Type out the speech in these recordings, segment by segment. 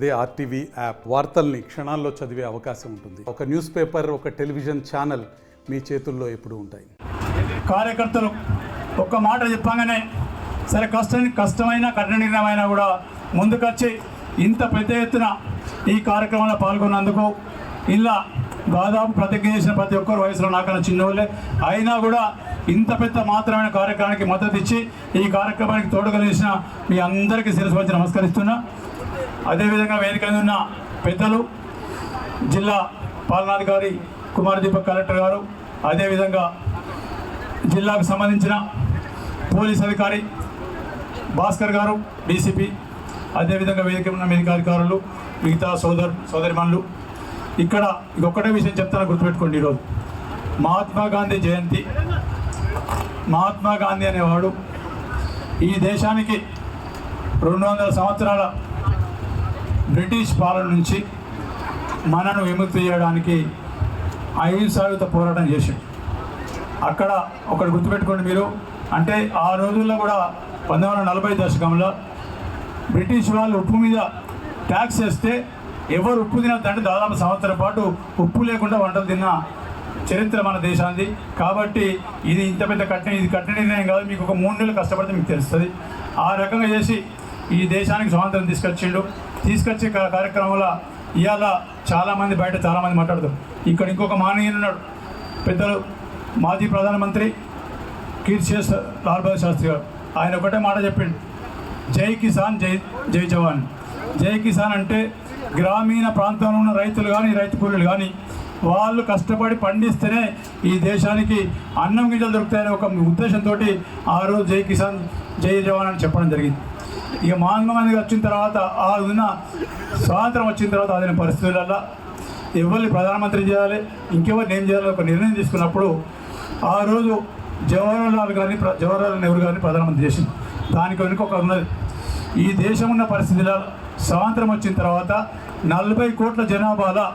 అదే RTV app వార్తల్ని క్షణాల్లో చదివే అవకాశం ఉంటుంది. ఒక న్యూస్ పేపర్, ఒక టెలివిజన్ ఛానల్ మీ చేతుల్లో ఎప్పుడూ ఉంటాయి. కార్యకర్తలు ఒక్క మాట చెప్పగానే సరే కష్టమైన కఠిన నిర్ణయమైనా కూడా ముందుకొచ్చి ఇంత పెద్ద ఎత్తున ఈ కార్యక్రమంలో పాల్గొన్నందుకు ఇలా దాదాపు ప్రతిజ్ఞ చేసిన ప్రతి ఒక్కరు వయసులో నాకన్నా చిన్నవాళ్ళే అయినా కూడా ఇంత పెద్ద మాత్రమైన కార్యక్రమానికి మద్దతు ఇచ్చి ఈ కార్యక్రమానికి తోడుగలిసిన మీ అందరికీ శిరస్సు వచ్చి నమస్కరిస్తున్నా. అదేవిధంగా వేదిక మీద ఉన్న పెద్దలు, జిల్లా పాలనాధికారి కుమార్ దీపక్ కలెక్టర్ గారు, అదేవిధంగా జిల్లాకు సంబంధించిన పోలీస్ అధికారి భాస్కర్ గారు డీసీపీ, అదేవిధంగా వేదిక ఉన్న వేదిక అధికారులు, మిగతా సోదరిమణులు, ఇక్కడ ఇంకొకటే విషయం చెప్తాను, గుర్తుపెట్టుకోండి. ఈరోజు మహాత్మా గాంధీ జయంతి. మహాత్మా గాంధీ అనేవాడు ఈ దేశానికి 200 సంవత్సరాల బ్రిటిష్ పాలన నుంచి మనను విముక్తి చేయడానికి అహింసాయుత పోరాటం చేశాడు. అక్కడ ఒకటి గుర్తుపెట్టుకోండి మీరు, అంటే ఆ రోజుల్లో కూడా 1940 దశకంలో బ్రిటిష్ వాళ్ళు ఉప్పు మీద ట్యాక్స్ వేస్తే ఎవరు ఉప్పు తినద్దంటే దాదాపు సంవత్సరం పాటు ఉప్పు లేకుండా వంటలు తిన్న చరిత్ర మన దేశానికి. కాబట్టి ఇది ఇంత పెద్ద కఠిన నిర్ణయం కాదు, మీకు ఒక 3 నెలలు కష్టపడితే మీకు తెలుస్తుంది. ఆ రకంగా చేసి ఈ దేశానికి స్వాతంత్రం తీసుకొచ్చే కార్యక్రమంలో ఇవాళ చాలామంది బయట చాలామంది మాట్లాడతారు. ఇక్కడ ఇంకొక మాననీయులు ఉన్నాడు, పెద్దలు మాజీ ప్రధానమంత్రి కీర్తిశేష్ లాల్ బహదూర్ శాస్త్రి గారు. ఆయన ఒకటే మాట చెప్పిండు, జై కిసాన్ జై జవాన్. జై కిసాన్ అంటే గ్రామీణ ప్రాంతంలో ఉన్న రైతులు కానీ రైతు కూలీలు కానీ వాళ్ళు కష్టపడి పండిస్తేనే ఈ దేశానికి అన్నం గింజలు దొరుకుతాయనే ఒక ఉద్దేశంతో ఆ రోజు జై కిసాన్ జై జవాన్ అని చెప్పడం జరిగింది. ఇక మహాత్మా గాంధీ వచ్చిన తర్వాత ఆ ఉన్న స్వాతంత్రం వచ్చిన తర్వాత అదే పరిస్థితులలో ఎవరిని ప్రధానమంత్రి చేయాలి, ఇంకెవరిని ఏం చేయాలి ఒక నిర్ణయం తీసుకున్నప్పుడు ఆ రోజు జవహర్లాల్ నెహ్రూ గారిని ప్రధానమంత్రి చేసింది. దానికి వెనుక ఒక ఉన్నది, ఈ దేశం ఉన్న పరిస్థితులలో స్వాతంత్రం వచ్చిన తర్వాత 40 కోట్ల జనాభాలో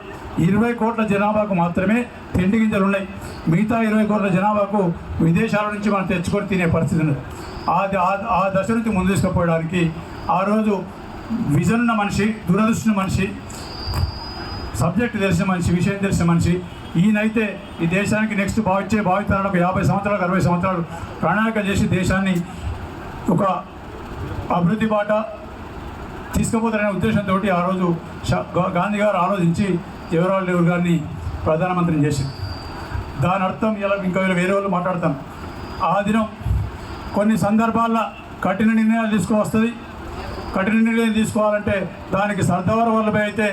20 కోట్ల జనాభాకు మాత్రమే తిండి గింజలు ఉన్నాయి. మిగతా 20 కోట్ల జనాభాకు విదేశాల నుంచి మనం తెచ్చుకొని తినే పరిస్థితి ఉన్నది. ఆ దశ నుంచి ముందు తీసుకుపోవడానికి ఆ రోజు విజన్ ఉన్న మనిషి, దూరదృష్టి మనిషి, సబ్జెక్ట్ తెలిసిన మనిషి, విషయం తెలిసిన మనిషి ఈయనైతే ఈ దేశానికి నెక్స్ట్ భావితరాలకు 50 సంవత్సరాలకు 60 సంవత్సరాలు ప్రణాళిక చేసి దేశాన్ని ఒక అభివృద్ధి బాట తీసుకుపోతారనే ఉద్దేశంతో ఆ రోజు గాంధీ గారు ఆలోచించి జవహర్లాల్ నెహ్రూ గారిని ప్రధానమంత్రిని చేసింది. దాని అర్థం ఇలా ఇంకా వేరే వాళ్ళు మాట్లాడతాం. ఆ దినం కొన్ని సందర్భాల్లో కఠిన నిర్ణయాలు తీసుకువస్తుంది. కఠిన నిర్ణయం తీసుకోవాలంటే దానికి సర్దార్ వల్లభాయ్ అయితే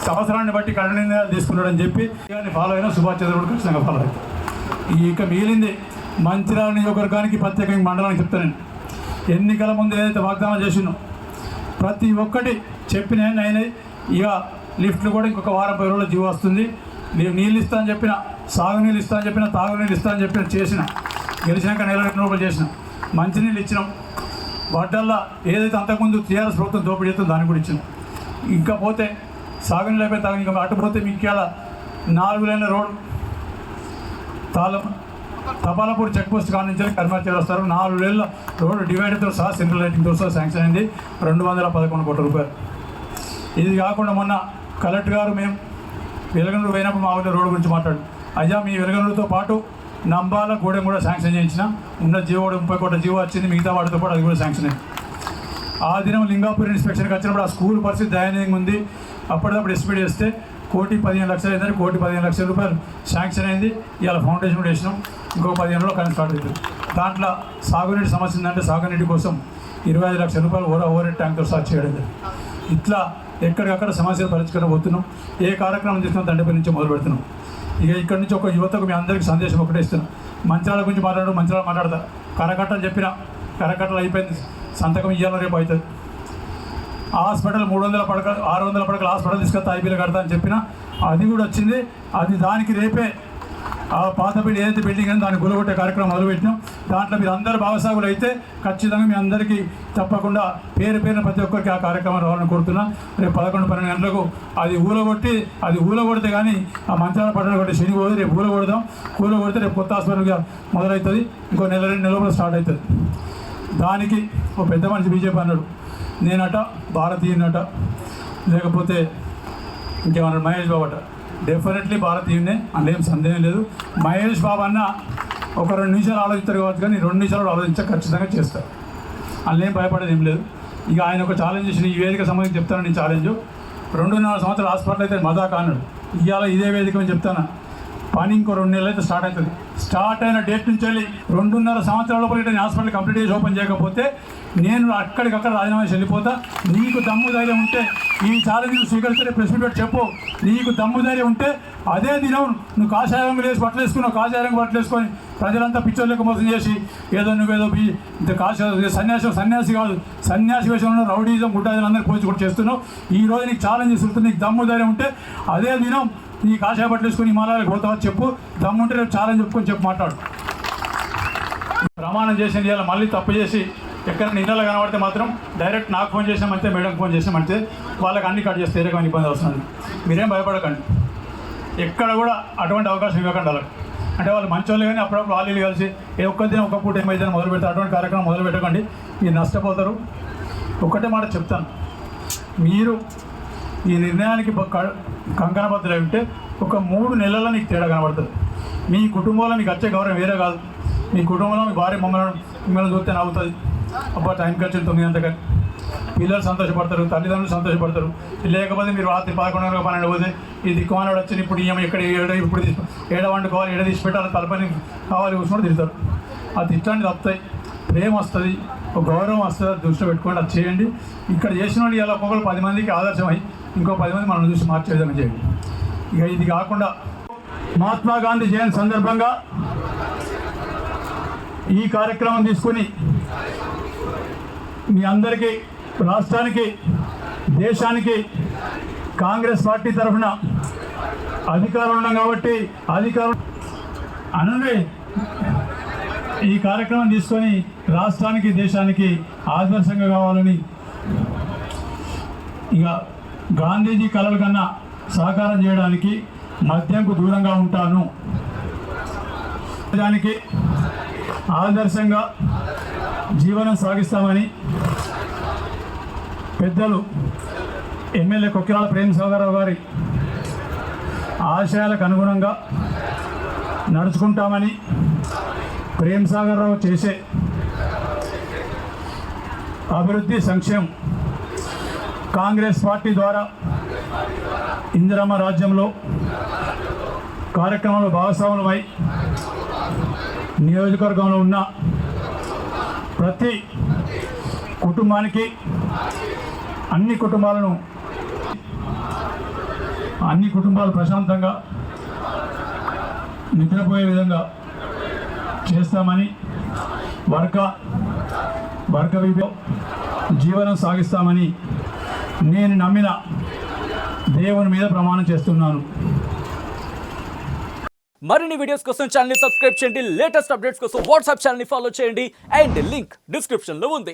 సంవత్సరాన్ని బట్టి కఠిన నిర్ణయాలు తీసుకున్నాడని చెప్పి దాన్ని ఫాలో అయినా సుభాష్ చంద్రబోస్ ఖచ్చితంగా ఫాలో అవుతాయి. ఇక మిగిలింది మంచిర్యాల నియోజకవర్గానికి ప్రత్యేకంగా మండలానికి చెప్తానండి. ఎన్నికల ముందు ఏదైతే వాగ్దానం చేసినో ప్రతి ఒక్కటి చెప్పిన అయినాయి. ఇక లిఫ్ట్లు కూడా ఇంకొక వారం 10 రోజుల జీవో వస్తుంది. నీళ్ళు ఇస్తా అని చెప్పిన, సాగునీళ్ళు ఇస్తా అని చెప్పిన, తాగునీళ్ళు ఇస్తా అని చెప్పిన చేసిన, గెలిచినాక 2 రూపాయలు చేసిన, మంచినీళ్ళు ఇచ్చినాం. వాటల్లా ఏదైతే అంతకుముందు టీఆర్ఎస్ ప్రభుత్వం దోపిడీ చేస్తుందో దాన్ని కూడా ఇచ్చినాం. ఇంకా పోతే సాగునీళ్ళు అయిపోయి తాగు ఇంకా అటుపోతే మీకు ఇలా 4 లేన్ల రోడ్డు తపాలపూర్ చెక్ పోస్ట్ కాడ నుంచి కర్మాచారి వస్తారు. 4 లేన్ల రోడ్డు డివైడర్తో సహా సెంట్రల్ లైటింగ్తో సహా శాంక్షన్ అయింది 211 కోట్ల రూపాయలు. ఇది కాకుండా మొన్న కలెక్టర్ గారు మేము వెలగనూరు పోయినప్పుడు మా ఊళ్ళో రోడ్డు గురించి మాట్లాడు, అయ్యా మీ వెలగనూరుతో పాటు నంబాల గూడెం కూడా శాంక్షన్ చేయించిన, ఉన్న జీవో 30 కోట్ల జీవో వచ్చింది, మిగతా వాటితో పాటు అది కూడా శాంక్షన్ అయింది. ఆ దినం లింగాపూర్ ఇన్స్పెక్షన్కి వచ్చినప్పుడు ఆ స్కూల్ పరిస్థితి దయనీయంగా ఉంది. అప్పటికప్పుడు ఎస్టిమేట్ చేస్తే 1,15,00,000 అయిందని 1,15,00,000 రూపాయలు శాంక్షన్ అయింది. ఇవాళ ఫౌండేషన్ కూడా వేసినాం. ఇంకో 15 రోజుల్లో కరెంట్ స్టార్ట్ అవుతుంది. దాంట్లో సాగునీటి సమస్య ఉందంటే సాగునీటి కోసం 25 లక్షల రూపాయలు ఓవర్ ట్యాంక్తో స్టార్ట్ చేయడం. ఇట్లా ఎక్కడికక్కడ సమస్యలు పరిష్కరించబోతున్నాం. ఏ కార్యక్రమం చేసినా దండపై నుంచి మొదలు పెడుతున్నాం. ఇక ఇక్కడ నుంచి ఒక యువతకు మీ అందరికీ సందేశం ఒకటే ఇస్తున్నాం. మంచిర్యాల గురించి మంచిర్యాల మాట్లాడతా. కరకట్టలు చెప్పిన, కరకట్టలు అయిపోయింది, సంతకం ఇవ్వాలో రేపు అవుతుంది. హాస్పిటల్ 300 పడకలు 600 పడకలు హాస్పిటల్ తీసుకొస్తే ఐపీఎల్ కడతా అని చెప్పిన, అది కూడా వచ్చింది. అది దానికి రేపే ఆ పాత బిల్డింగ్ ఏదైతే బిల్డింగ్ అని దాన్ని గులగొట్టే కార్యక్రమం మొదలుపెట్టినాం. దాంట్లో మీరు అందరు భాగస్వాములు అయితే ఖచ్చితంగా మీ అందరికీ తప్పకుండా పేరున ప్రతి ఒక్కరికి ఆ కార్యక్రమం రావాలని కోరుతున్నా. రేపు 11-12 గంటలకు అది ఊలగొడితే కానీ ఆ మంచాల పట్టణ కొట్టి శని పోదు. రేపు ఊలగొడితే రేపు కొత్త హాస్పిటల్గా మొదలవుతుంది. ఇంకో 1-2 నెలల స్టార్ట్ అవుతుంది. దానికి ఒక పెద్ద మనిషి బీజేపీ అన్నాడు, నేనట భారతీయునట, లేకపోతే ఇంకేమన్నా మహేష్ బాబు అట డెఫినెట్లీ భారతీయునే అందులో సందేహం లేదు. మహేష్ బాబు అన్న ఒక 2 నిమిషాలు ఆలోచిస్తారు కావచ్చు, కానీ 2 నిమిషాలు ఆలోచించక ఖచ్చితంగా చేస్తారు. అందులో భయపడేది ఏం లేదు. ఇక ఆయన ఒక ఛాలెంజ్ చేసిన ఈ వేదిక సంబంధించి చెప్తాను. నేను ఛాలెంజ్ 2.5 సంవత్సరాలు హాస్పిటల్ అయితే మజాక్ అన్నాడు. ఇవాళ ఇదే వేదిక అని చెప్తాను, పని ఇంకో 2 నెలలు అయితే స్టార్ట్ అవుతుంది. స్టార్ట్ అయిన డేట్ నుంచి వెళ్ళి 2.5 సంవత్సరాల లోపల నేను హాస్పిటల్ కంప్లీట్ చేసి ఓపెన్ చేయకపోతే నేను అక్కడికక్కడ రాజీనామా చేసి వెళ్ళిపోతా. నీకు దమ్ము ధైర్యం ఉంటే ఈ ఛాలెంజ్ స్వీకరిస్తే ప్రెస్ మీట్ పెట్టి చెప్పు. నీకు దమ్ము ధైర్యం ఉంటే అదే దినం నువ్వు కాషాయ రంగులు వేసి బట్టలు వేసుకున్నావు, కాషాయ రంగు బట్టలు వేసుకొని ప్రజలంతా పిచ్చోళ్ళకి మోసం చేసి నువ్వేదో సన్యాసి కాదు, సన్యాసి వేషంలో రౌడీజం గుడ్డాజం అందరికీ పోల్చి కూడా చేస్తున్నావు. ఈ రోజు నీకు ఛాలెంజ్ ఇస్తుంది. నీకు దమ్ము ధైర్యం ఉంటే అదే దినం నీ కాషాయ బట్టలు వేసుకొని హిమాలయాలకు పోతావా చెప్పు. దమ్ముంటే రేపు ఛాలెంజ్ చెప్పుకొని చెప్పు, మాట్లాడు. ప్రమాణం చేసిన ఇవాళ మళ్ళీ తప్పు చేసి ఎక్కడైనా నిన్నలు కనబడితే మాత్రం డైరెక్ట్ నాకు ఫోన్ చేసామంటే, మేడంకి ఫోన్ చేసామంటే వాళ్ళకి అన్ని కట్ చేస్తే ఏదో ఇబ్బంది వస్తుంది. మీరేం భయపడకండి, ఎక్కడ కూడా అటువంటి అవకాశం ఇవ్వకండి వాళ్ళకి. అంటే వాళ్ళు మంచోళ్ళు కానీ అప్పుడప్పుడు వాళ్ళు కలిసి ఒక్కదిన ఒక్క పూట ఏమైతే మొదలు పెడతారు. అటువంటి కార్యక్రమం మొదలు పెట్టకండి, మీరు నష్టపోతారు. ఒక్కటే మాట చెప్తాను, మీరు ఈ నిర్ణయానికి కంకణబద్ధులై ఉంటే ఒక 3 నెలల్లో నీకు తేడా కనబడుతుంది. మీ కుటుంబంలో మీకు వచ్చే గౌరవం వేరే కాదు. మీ కుటుంబంలో మీ భార్య మిమ్మల్ని చూస్తే నవ్వుతుంది, అబ్బా టైంకి వచ్చింది 9 గంటలకి. పిల్లలు సంతోషపడతారు, తల్లిదండ్రులు సంతోషపడతారు. లేకపోతే మీరు రాత్రి 11 గంటలకు 12 పోతే ఈ దిక్కుమానాడు వచ్చి ఇప్పుడు ఈమె ఇక్కడ ఇప్పుడు ఏడ వండుకోవాలి, ఏడ తీసి పెట్టాలి, తలపని కావాలి కూర్చొని తిరుగుతారు. ఆ తిట్టాన్ని తప్పుతాయి, ప్రేమ వస్తుంది, ఒక గౌరవం వస్తుంది. అది దృష్టిలో పెట్టుకోండి, అది చేయండి. ఇక్కడ చేసిన వాళ్ళు ఇలా ఒక్కొక్కరు 10 మందికి ఆదర్శమై ఇంకో 10 మంది మనం చూసి మార్చే విధంగా చేయండి. ఇక ఇది కాకుండా మహాత్మా గాంధీ జయంతి సందర్భంగా ఈ కార్యక్రమం తీసుకుని మీ అందరికీ, రాష్ట్రానికి, దేశానికి కాంగ్రెస్ పార్టీ తరఫున అధికారం ఉన్నాం కాబట్టి అధికారం అనండి ఈ కార్యక్రమం తీసుకొని రాష్ట్రానికి, దేశానికి ఆదర్శంగా కావాలని, ఇక గాంధీజీ కలల కన్నా సహకారం చేయడానికి మద్యంకు దూరంగా ఉంటాను, దానికి ఆదర్శంగా జీవనం సాగిస్తామని పెద్దలు ఎమ్మెల్యే కొక్కిరాల ప్రేమసాగరరావు గారి ఆశయాలకు అనుగుణంగా నడుచుకుంటామని, ప్రేమసాగరరావు చేసే అభివృద్ధి సంక్షేమం కాంగ్రెస్ పార్టీ ద్వారా ఇందిరమ్మ రాజ్యంలో కార్యక్రమంలో భాగస్వాములమై నియోజకవర్గంలో ఉన్న ప్రతి కుటుంబానికి, అన్ని కుటుంబాలు ప్రశాంతంగా నిద్రపోయే విధంగా చేస్తామని, వర్గ జీవనం సాగిస్తామని నేను నమ్మిన దేవుని మీద ప్రమాణం చేస్తున్నాను. మరిన్ని వీడియోస్ కోసం ఛానల్ ని సబ్స్క్రైబ్ చేయండి. లేటెస్ట్ అప్డేట్స్ కోసం వాట్సాప్ ఛానల్ ని ఫాలో చేయండి. అండ్ లింక్ డిస్క్రిప్షన్ లో ఉంది.